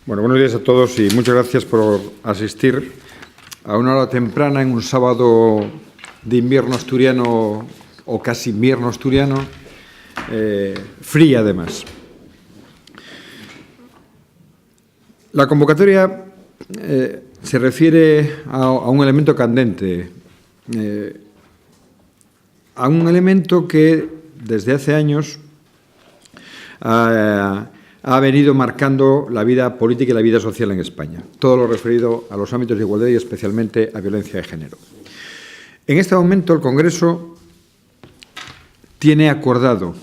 Bueno, buenos días a todos y muchas gracias por asistir a una hora temprana en un sábado de invierno asturiano o casi invierno asturiano, fría además. La convocatoria se refiere a un elemento candente, a un elemento que desde hace años ha venido marcando la vida política y la vida social en España. Todo lo referido a los ámbitos de igualdad y especialmente a violencia de género. En este momento el Congreso tiene acordado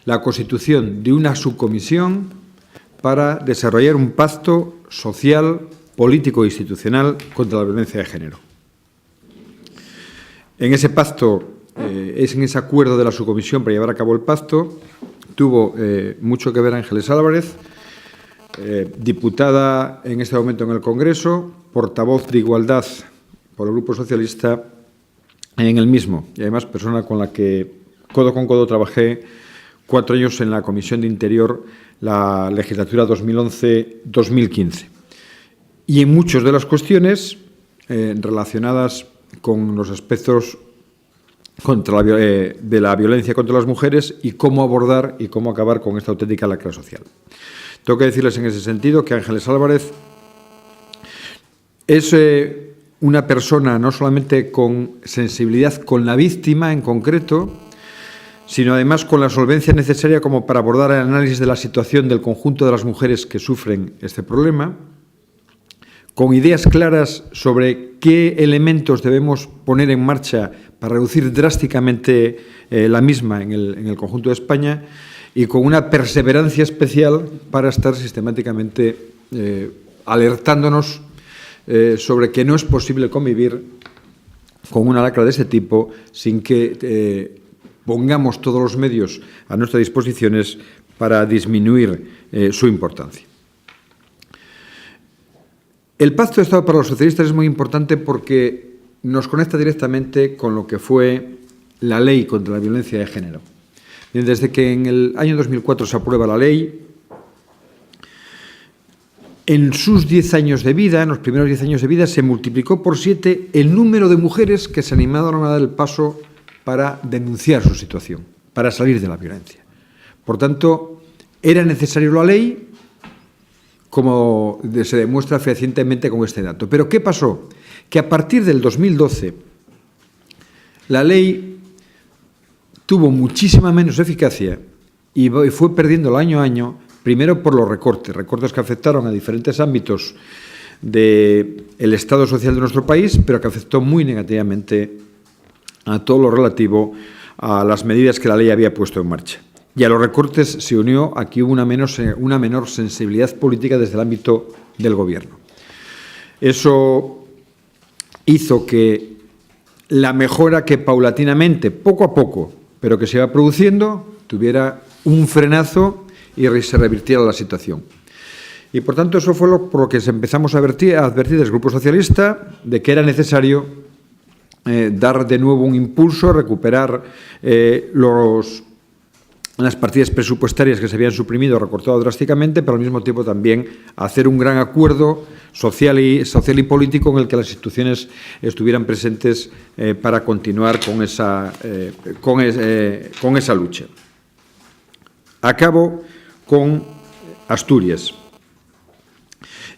la constitución de una subcomisión para desarrollar un pacto social, político e institucional contra la violencia de género. En ese pacto, en ese acuerdo de la subcomisión para llevar a cabo el pacto, tuvo mucho que ver Ángeles Álvarez, diputada en este momento en el Congreso, portavoz de Igualdad por el Grupo Socialista en el mismo, y además persona con la que codo con codo trabajé 4 años en la Comisión de Interior, la legislatura 2011-2015. Y en muchas de las cuestiones relacionadas con los aspectos de la violencia contra las mujeres y cómo abordar y cómo acabar con esta auténtica lacra social. Tengo que decirles en ese sentido que Ángeles Álvarez es una persona no solamente con sensibilidad con la víctima en concreto, sino además con la solvencia necesaria como para abordar el análisis de la situación del conjunto de las mujeres que sufren este problema, con ideas claras sobre qué elementos debemos poner en marcha para reducir drásticamente la misma en el conjunto de España y con una perseverancia especial para estar sistemáticamente alertándonos sobre que no es posible convivir con una lacra de ese tipo sin que pongamos todos los medios a nuestras disposiciones para disminuir su importancia. El Pacto de Estado para los socialistas es muy importante porque nos conecta directamente con lo que fue la Ley contra la Violencia de Género. Desde que en el año 2004 se aprueba la ley, en sus 10 años de vida, en los primeros 10 años de vida, se multiplicó por 7 el número de mujeres que se animaron a dar el paso para denunciar su situación, para salir de la violencia. Por tanto, era necesaria la ley, como se demuestra fehacientemente con este dato. Pero ¿qué pasó? Que a partir del 2012 la ley tuvo muchísima menos eficacia y fue perdiendo año a año, primero por los recortes que afectaron a diferentes ámbitos del estado social de nuestro país, pero que afectó muy negativamente a todo lo relativo a las medidas que la ley había puesto en marcha. Y a los recortes se unió a que hubo una menor sensibilidad política desde el ámbito del Gobierno. Eso hizo que la mejora que paulatinamente, poco a poco, pero que se iba produciendo, tuviera un frenazo y se revirtiera la situación. Y, por tanto, eso fue por lo que empezamos a advertir desde el Grupo Socialista de que era necesario dar de nuevo un impulso, recuperar las partidas presupuestarias que se habían suprimido, recortado drásticamente, pero al mismo tiempo también hacer un gran acuerdo social y político en el que las instituciones estuvieran presentes para continuar con esa lucha. Acabo con Asturias.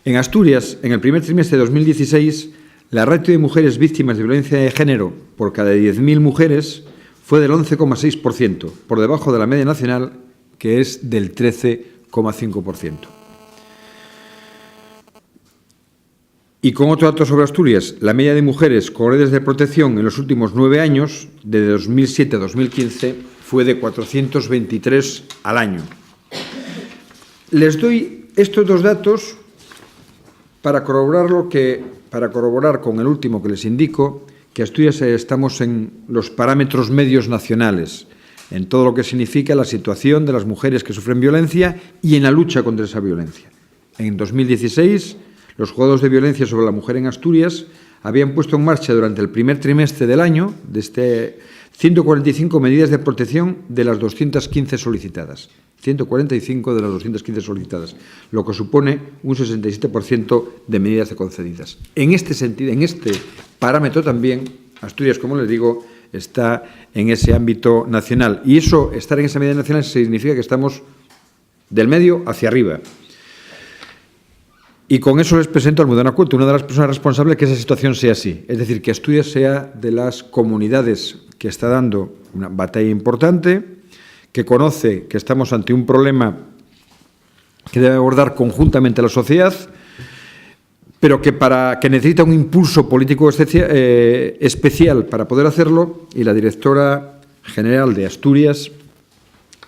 En Asturias, en el primer trimestre de 2016, la ratio de mujeres víctimas de violencia de género por cada 10.000 mujeres fue del 11,6%, por debajo de la media nacional, que es del 13,5%. Y con otro dato sobre Asturias, la media de mujeres con redes de protección en los últimos 9 años, de 2007 a 2015, fue de 423 al año. Les doy estos 2 datos para corroborar con el último que les indico, que Asturias estamos en los parámetros medios nacionales, en todo lo que significa la situación de las mujeres que sufren violencia y en la lucha contra esa violencia. En 2016, los juzgados de violencia sobre la mujer en Asturias habían puesto en marcha durante el primer trimestre del año, de 145 medidas de protección de las 215 solicitadas. 145 de las 215 solicitadas, lo que supone un 67% de medidas concedidas. En este sentido, en este parámetro también, Asturias, como les digo, está en ese ámbito nacional. Y eso, estar en esa medida nacional, significa que estamos del medio hacia arriba. Y con eso les presento a Almudena Couto, una de las personas responsables que esa situación sea así. Es decir, que Asturias sea de las comunidades que está dando una batalla importante, que conoce que estamos ante un problema que debe abordar conjuntamente la sociedad, pero que necesita un impulso político especial para poder hacerlo, y la directora general de Asturias,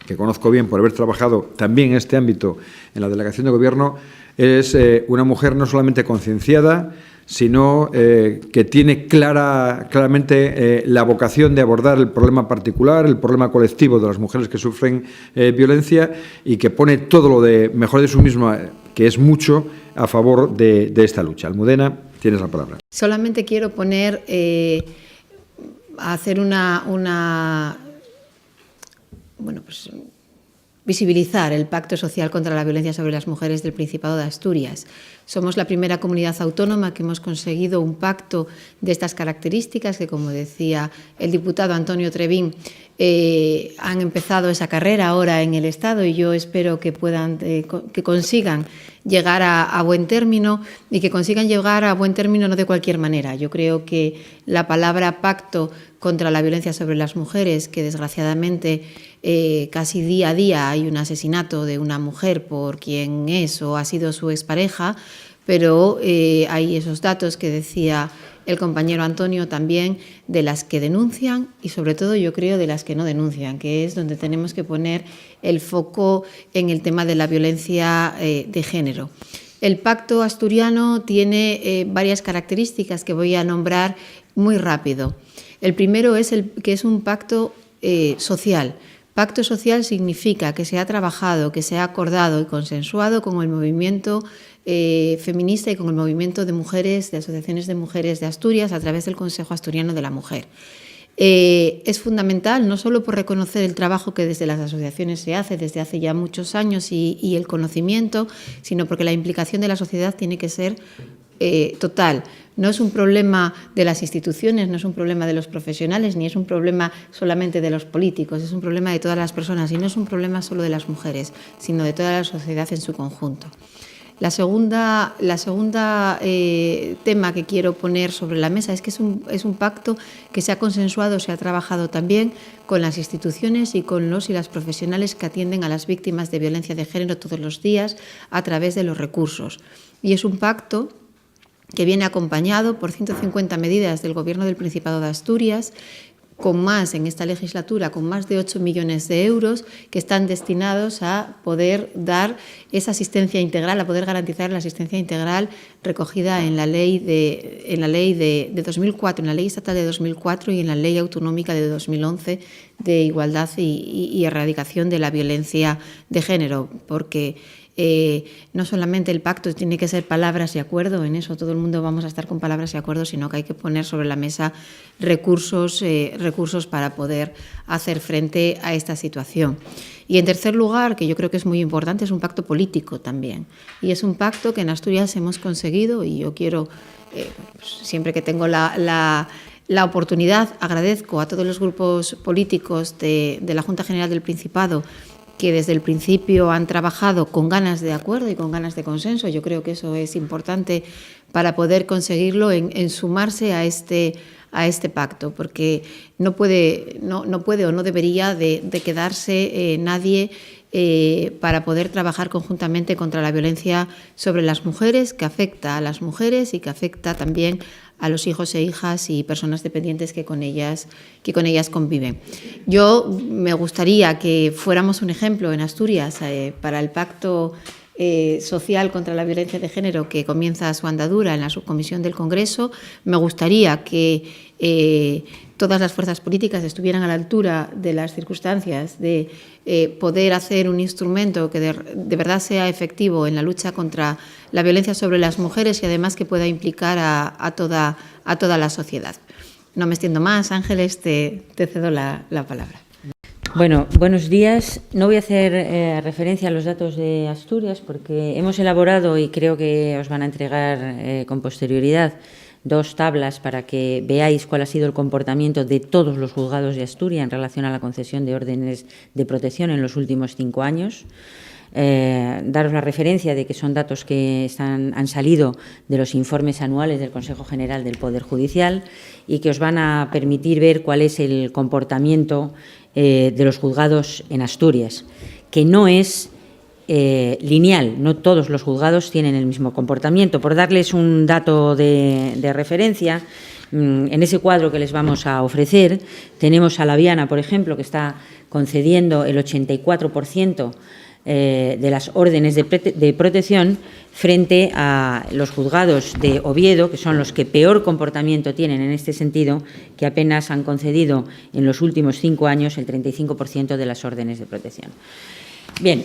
que conozco bien por haber trabajado también en este ámbito en la delegación de gobierno, es una mujer no solamente concienciada, sino que tiene claramente la vocación de abordar el problema particular, el problema colectivo de las mujeres que sufren violencia, y que pone todo lo de mejor de sí misma, que es mucho, a favor de esta lucha. Almudena, tienes la palabra. Solamente quiero poner, hacer visibilizar el Pacto Social contra la Violencia sobre las Mujeres del Principado de Asturias. Somos la primera comunidad autónoma que hemos conseguido un pacto de estas características, que, como decía el diputado Antonio Trevín, han empezado esa carrera ahora en el Estado, y yo espero que consigan llegar a buen término, y que consigan llegar a buen término no de cualquier manera. Yo creo que la palabra pacto contra la violencia sobre las mujeres, que desgraciadamente casi día a día hay un asesinato de una mujer por quien es o ha sido su expareja, pero hay esos datos que decía el compañero Antonio también, de las que denuncian y, sobre todo, yo creo, de las que no denuncian, que es donde tenemos que poner el foco en el tema de la violencia de género. El pacto asturiano tiene varias características que voy a nombrar muy rápido. El primero es que es un pacto social. Pacto social significa que se ha trabajado, que se ha acordado y consensuado con el movimiento feminista y con el movimiento de mujeres, de asociaciones de mujeres de Asturias, a través del Consejo Asturiano de la Mujer. Es fundamental, no solo por reconocer el trabajo que desde las asociaciones se hace desde hace ya muchos años y el conocimiento, sino porque la implicación de la sociedad tiene que ser total. No es un problema de las instituciones, no es un problema de los profesionales, ni es un problema solamente de los políticos, es un problema de todas las personas, y no es un problema solo de las mujeres, sino de toda la sociedad en su conjunto. La segunda tema que quiero poner sobre la mesa es que es un pacto que se ha consensuado, se ha trabajado también con las instituciones y con los y las profesionales que atienden a las víctimas de violencia de género todos los días a través de los recursos. Y es un pacto que viene acompañado por 150 medidas del Gobierno del Principado de Asturias, en esta legislatura, con más de 8 millones de euros, que están destinados a poder dar esa asistencia integral, a poder garantizar la asistencia integral recogida en la ley de 2004, en la ley estatal de 2004 y en la ley autonómica de 2011 de igualdad y erradicación de la violencia de género, porque no solamente el pacto tiene que ser palabras y acuerdo, en eso todo el mundo vamos a estar con palabras y acuerdos, sino que hay que poner sobre la mesa recursos para poder hacer frente a esta situación. Y en tercer lugar, que yo creo que es muy importante, es un pacto político también. Y es un pacto que en Asturias hemos conseguido, y yo quiero, siempre que tengo la oportunidad, agradezco a todos los grupos políticos de la Junta General del Principado, que desde el principio han trabajado con ganas de acuerdo y con ganas de consenso. Yo creo que eso es importante para poder conseguirlo, en sumarse a este pacto, porque no puede o no debería de quedarse nadie para poder trabajar conjuntamente contra la violencia sobre las mujeres, que afecta a las mujeres y que afecta también a los hijos e hijas y personas dependientes que con ellas conviven. Yo me gustaría que fuéramos un ejemplo en Asturias para el pacto social contra la violencia de género, que comienza su andadura en la subcomisión del Congreso. Me gustaría que todas las fuerzas políticas estuvieran a la altura de las circunstancias de poder hacer un instrumento que de verdad sea efectivo en la lucha contra la violencia sobre las mujeres, y además que pueda implicar a toda la sociedad. No me extiendo más. Ángeles, te cedo la palabra. Bueno, buenos días. No voy a hacer referencia a los datos de Asturias porque hemos elaborado, y creo que os van a entregar con posterioridad, 2 tablas para que veáis cuál ha sido el comportamiento de todos los juzgados de Asturias en relación a la concesión de órdenes de protección en los últimos 5 años. Daros la referencia de que son datos que han salido de los informes anuales del Consejo General del Poder Judicial y que os van a permitir ver cuál es el comportamiento de los juzgados en Asturias, que no es lineal, no todos los juzgados tienen el mismo comportamiento. Por darles un dato de referencia, en ese cuadro que les vamos a ofrecer, tenemos a Laviana, por ejemplo, que está concediendo el 84% de las órdenes de protección frente a los juzgados de Oviedo, que son los que peor comportamiento tienen en este sentido, que apenas han concedido en los últimos 5 años el 35% de las órdenes de protección. Bien,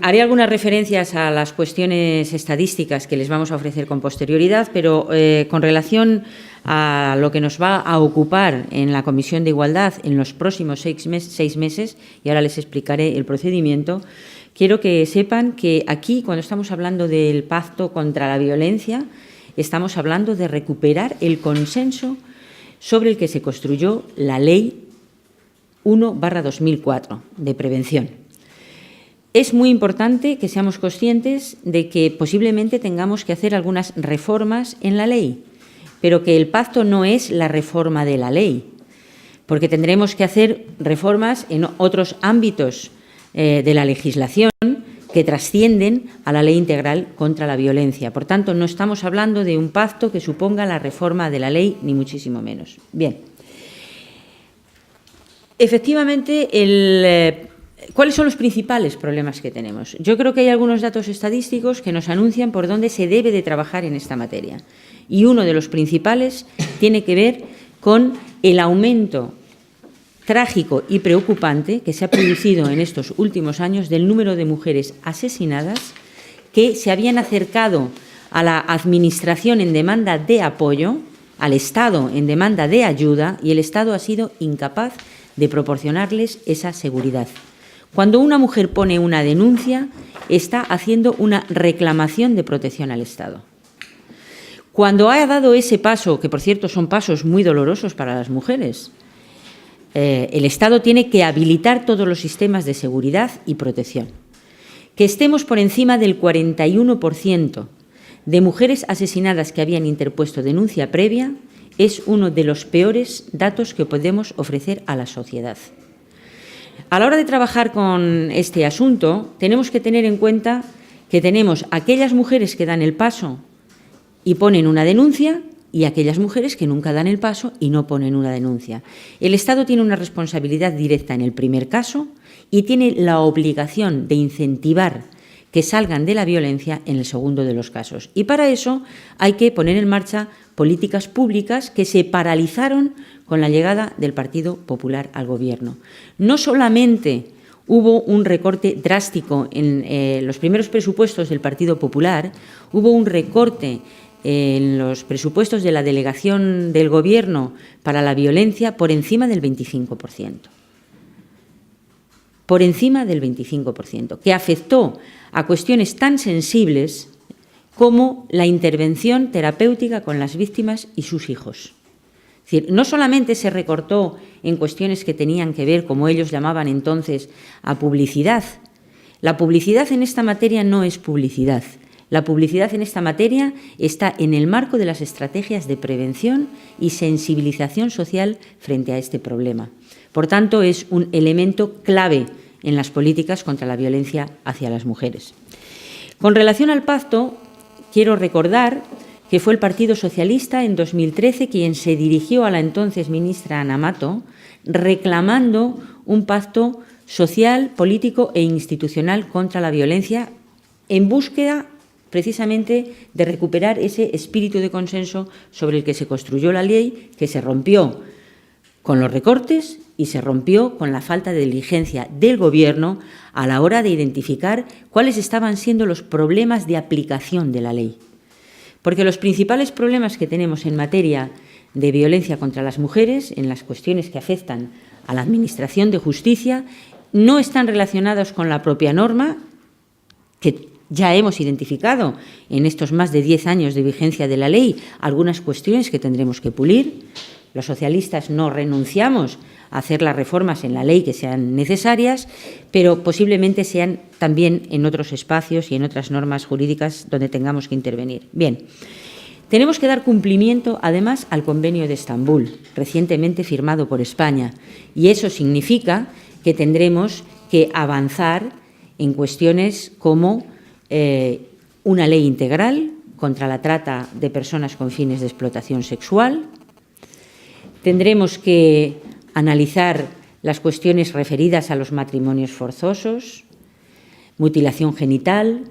haré algunas referencias a las cuestiones estadísticas que les vamos a ofrecer con posterioridad, pero con relación a lo que nos va a ocupar en la Comisión de Igualdad en los próximos 6 meses, y ahora les explicaré el procedimiento, quiero que sepan que aquí, cuando estamos hablando del pacto contra la violencia, estamos hablando de recuperar el consenso sobre el que se construyó la Ley 1/2004 de prevención. Es muy importante que seamos conscientes de que posiblemente tengamos que hacer algunas reformas en la ley, pero que el pacto no es la reforma de la ley, porque tendremos que hacer reformas en otros ámbitos de la legislación que trascienden a la Ley Integral contra la Violencia. Por tanto, no estamos hablando de un pacto que suponga la reforma de la ley, ni muchísimo menos. Bien. Efectivamente, ¿cuáles son los principales problemas que tenemos? Yo creo que hay algunos datos estadísticos que nos anuncian por dónde se debe de trabajar en esta materia. Y uno de los principales tiene que ver con el aumento trágico y preocupante que se ha producido en estos últimos años del número de mujeres asesinadas que se habían acercado a la Administración en demanda de apoyo, al Estado en demanda de ayuda, y el Estado ha sido incapaz de proporcionarles esa seguridad. Cuando una mujer pone una denuncia, está haciendo una reclamación de protección al Estado. Cuando ha dado ese paso, que por cierto son pasos muy dolorosos para las mujeres, el Estado tiene que habilitar todos los sistemas de seguridad y protección. Que estemos por encima del 41% de mujeres asesinadas que habían interpuesto denuncia previa es uno de los peores datos que podemos ofrecer a la sociedad. A la hora de trabajar con este asunto, tenemos que tener en cuenta que tenemos aquellas mujeres que dan el paso y ponen una denuncia y aquellas mujeres que nunca dan el paso y no ponen una denuncia. El Estado tiene una responsabilidad directa en el primer caso y tiene la obligación de incentivar que salgan de la violencia en el segundo de los casos. Y para eso hay que poner en marcha políticas públicas que se paralizaron con la llegada del Partido Popular al Gobierno. No solamente hubo un recorte drástico en los primeros presupuestos del Partido Popular, hubo un recorte en los presupuestos de la delegación del Gobierno para la violencia por encima del 25%. Por encima del 25%, que afectó a cuestiones tan sensibles como la intervención terapéutica con las víctimas y sus hijos. Es decir, no solamente se recortó en cuestiones que tenían que ver, como ellos llamaban entonces, a publicidad. La publicidad en esta materia no es publicidad. La publicidad en esta materia está en el marco de las estrategias de prevención y sensibilización social frente a este problema. Por tanto, es un elemento clave en las políticas contra la violencia hacia las mujeres. Con relación al pacto, quiero recordar que fue el Partido Socialista en 2013 quien se dirigió a la entonces ministra Ana Mato reclamando un pacto social, político e institucional contra la violencia en búsqueda precisamente de recuperar ese espíritu de consenso sobre el que se construyó la ley, que se rompió con los recortes y se rompió con la falta de diligencia del Gobierno a la hora de identificar cuáles estaban siendo los problemas de aplicación de la ley. Porque los principales problemas que tenemos en materia de violencia contra las mujeres, en las cuestiones que afectan a la Administración de Justicia, no están relacionados con la propia norma, que ya hemos identificado en estos más de 10 años de vigencia de la ley algunas cuestiones que tendremos que pulir. Los socialistas no renunciamos a hacer las reformas en la ley que sean necesarias, pero posiblemente sean también en otros espacios y en otras normas jurídicas donde tengamos que intervenir. Bien, tenemos que dar cumplimiento, además, al Convenio de Estambul, recientemente firmado por España, y eso significa que tendremos que avanzar en cuestiones como una ley integral contra la trata de personas con fines de explotación sexual. Tendremos que analizar las cuestiones referidas a los matrimonios forzosos, mutilación genital,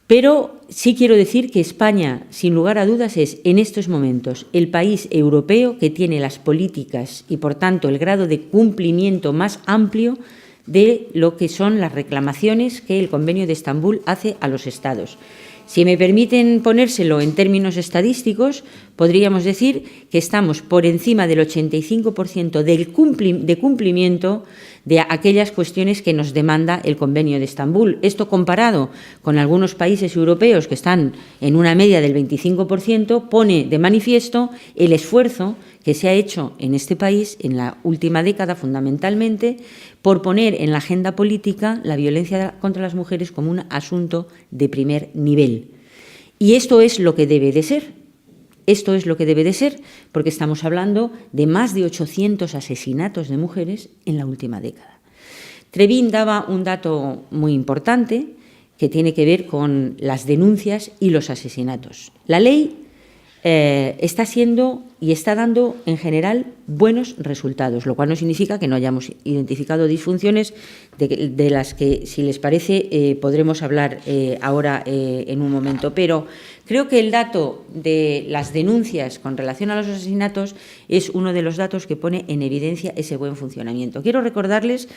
pero sí quiero decir que España, sin lugar a dudas, es en estos momentos el país europeo que tiene las políticas y, por tanto, el grado de cumplimiento más amplio de lo que son las reclamaciones que el Convenio de Estambul hace a los Estados. Si me permiten ponérselo en términos estadísticos, podríamos decir que estamos por encima del 85% de cumplimiento de aquellas cuestiones que nos demanda el Convenio de Estambul. Esto comparado con algunos países europeos que están en una media del 25%, pone de manifiesto el esfuerzo que se ha hecho en este país en la última década, fundamentalmente, por poner en la agenda política la violencia contra las mujeres como un asunto de primer nivel. Y esto es lo que debe de ser. Esto es lo que debe de ser, porque estamos hablando de más de 800 asesinatos de mujeres en la última década. Trevín daba un dato muy importante que tiene que ver con las denuncias y los asesinatos. La ley está siendo y está dando en general buenos resultados, lo cual no significa que no hayamos identificado disfunciones de las que, si les parece, podremos hablar ahora en un momento. Pero creo que el dato de las denuncias con relación a los asesinatos es uno de los datos que pone en evidencia ese buen funcionamiento. Quiero recordarles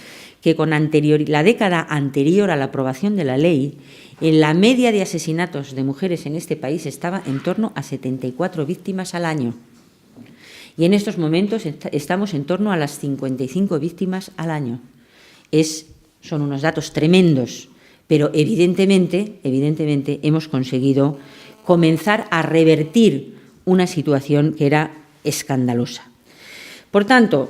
que con la década anterior a la aprobación de la ley, en la media de asesinatos de mujeres en este país estaba en torno a 74 víctimas al año. Y en estos momentos estamos en torno a las 55 víctimas al año. Son unos datos tremendos, pero evidentemente hemos conseguido comenzar a revertir una situación que era escandalosa. Por tanto,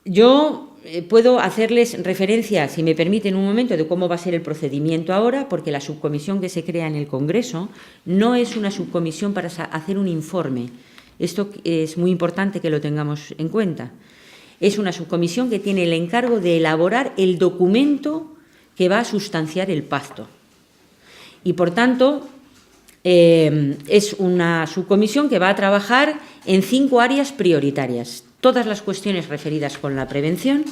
yo puedo hacerles referencia, si me permiten un momento, de cómo va a ser el procedimiento ahora, porque la subcomisión que se crea en el Congreso no es una subcomisión para hacer un informe. Esto es muy importante que lo tengamos en cuenta. Es una subcomisión que tiene el encargo de elaborar el documento que va a sustanciar el pacto. Y, por tanto, es una subcomisión que va a trabajar en 5 áreas prioritarias. Todas las cuestiones referidas con la prevención,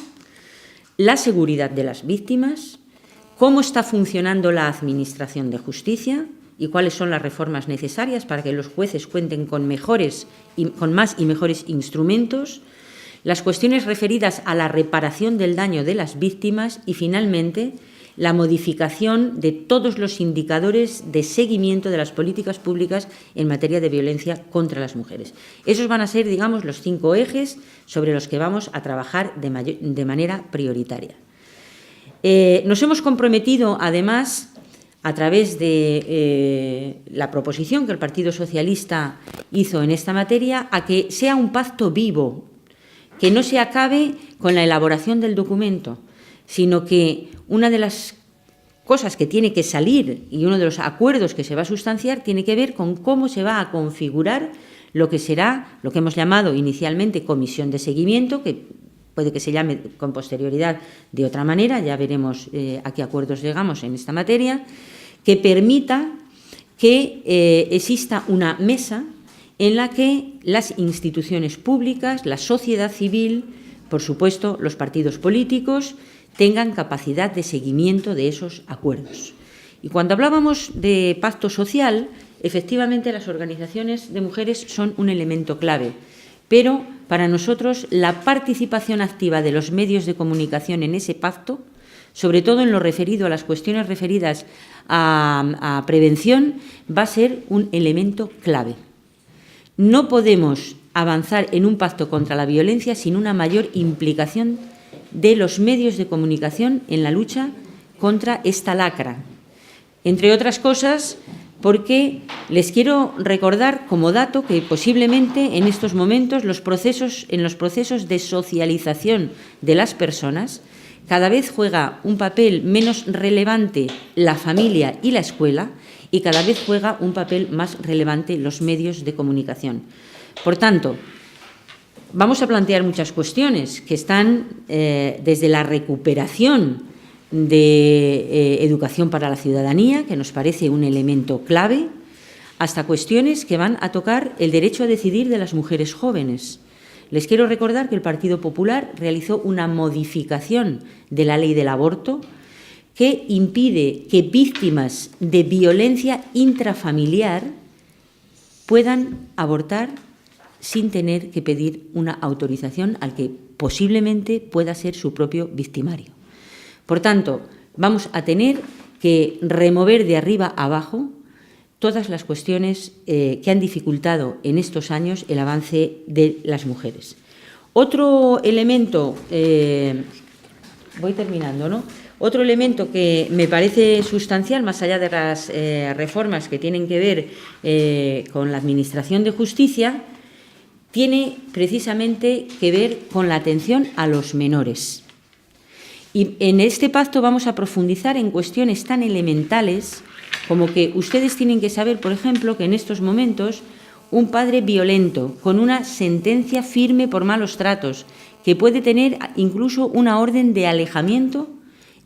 la seguridad de las víctimas, cómo está funcionando la Administración de Justicia y cuáles son las reformas necesarias para que los jueces cuenten con más y mejores instrumentos, las cuestiones referidas a la reparación del daño de las víctimas y, finalmente, la modificación de todos los indicadores de seguimiento de las políticas públicas en materia de violencia contra las mujeres. Esos van a ser, digamos, los 5 ejes sobre los que vamos a trabajar de manera prioritaria. Nos hemos comprometido, además, a través de la proposición que el Partido Socialista hizo en esta materia, a que sea un pacto vivo, que no se acabe con la elaboración del documento, sino que una de las cosas que tiene que salir y uno de los acuerdos que se va a sustanciar tiene que ver con cómo se va a configurar lo que será, lo que hemos llamado inicialmente comisión de seguimiento, que puede que se llame con posterioridad de otra manera, ya veremos a qué acuerdos llegamos en esta materia, que permita que exista una mesa en la que las instituciones públicas, la sociedad civil, por supuesto, los partidos políticos, tengan capacidad de seguimiento de esos acuerdos. Y cuando hablábamos de pacto social, efectivamente las organizaciones de mujeres son un elemento clave, pero para nosotros la participación activa de los medios de comunicación en ese pacto, sobre todo en lo referido a las cuestiones referidas a prevención, va a ser un elemento clave. No podemos avanzar en un pacto contra la violencia sin una mayor implicación de los medios de comunicación en la lucha contra esta lacra. Entre otras cosas, porque les quiero recordar como dato que posiblemente en estos momentos en los procesos de socialización de las personas cada vez juega un papel menos relevante la familia y la escuela y cada vez juega un papel más relevante los medios de comunicación. Por tanto, vamos a plantear muchas cuestiones que están desde la recuperación de educación para la ciudadanía, que nos parece un elemento clave, hasta cuestiones que van a tocar el derecho a decidir de las mujeres jóvenes. Les quiero recordar que el Partido Popular realizó una modificación de la ley del aborto que impide que víctimas de violencia intrafamiliar puedan abortar sin tener que pedir una autorización al que posiblemente pueda ser su propio victimario. Por tanto, vamos a tener que remover de arriba a abajo todas las cuestiones que han dificultado en estos años el avance de las mujeres. Otro elemento, voy terminando, ¿no? Otro elemento que me parece sustancial, más allá de las reformas que tienen que ver con la Administración de Justicia, tiene precisamente que ver con la atención a los menores. Y en este pacto vamos a profundizar en cuestiones tan elementales como que ustedes tienen que saber, por ejemplo, que en estos momentos un padre violento, con una sentencia firme por malos tratos, que puede tener incluso una orden de alejamiento,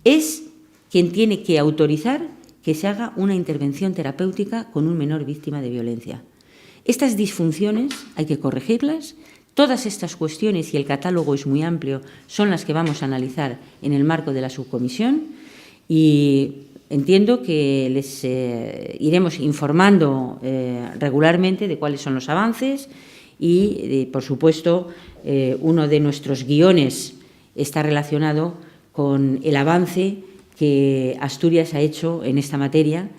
es quien tiene que autorizar que se haga una intervención terapéutica con un menor víctima de violencia. Estas disfunciones hay que corregirlas. Todas estas cuestiones, y el catálogo es muy amplio, son las que vamos a analizar en el marco de la subcomisión y entiendo que les iremos informando regularmente de cuáles son los avances y, por supuesto, uno de nuestros guiones está relacionado con el avance que Asturias ha hecho en esta materia,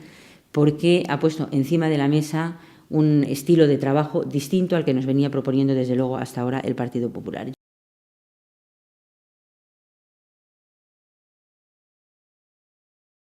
porque ha puesto encima de la mesa un estilo de trabajo distinto al que nos venía proponiendo desde luego hasta ahora el Partido Popular.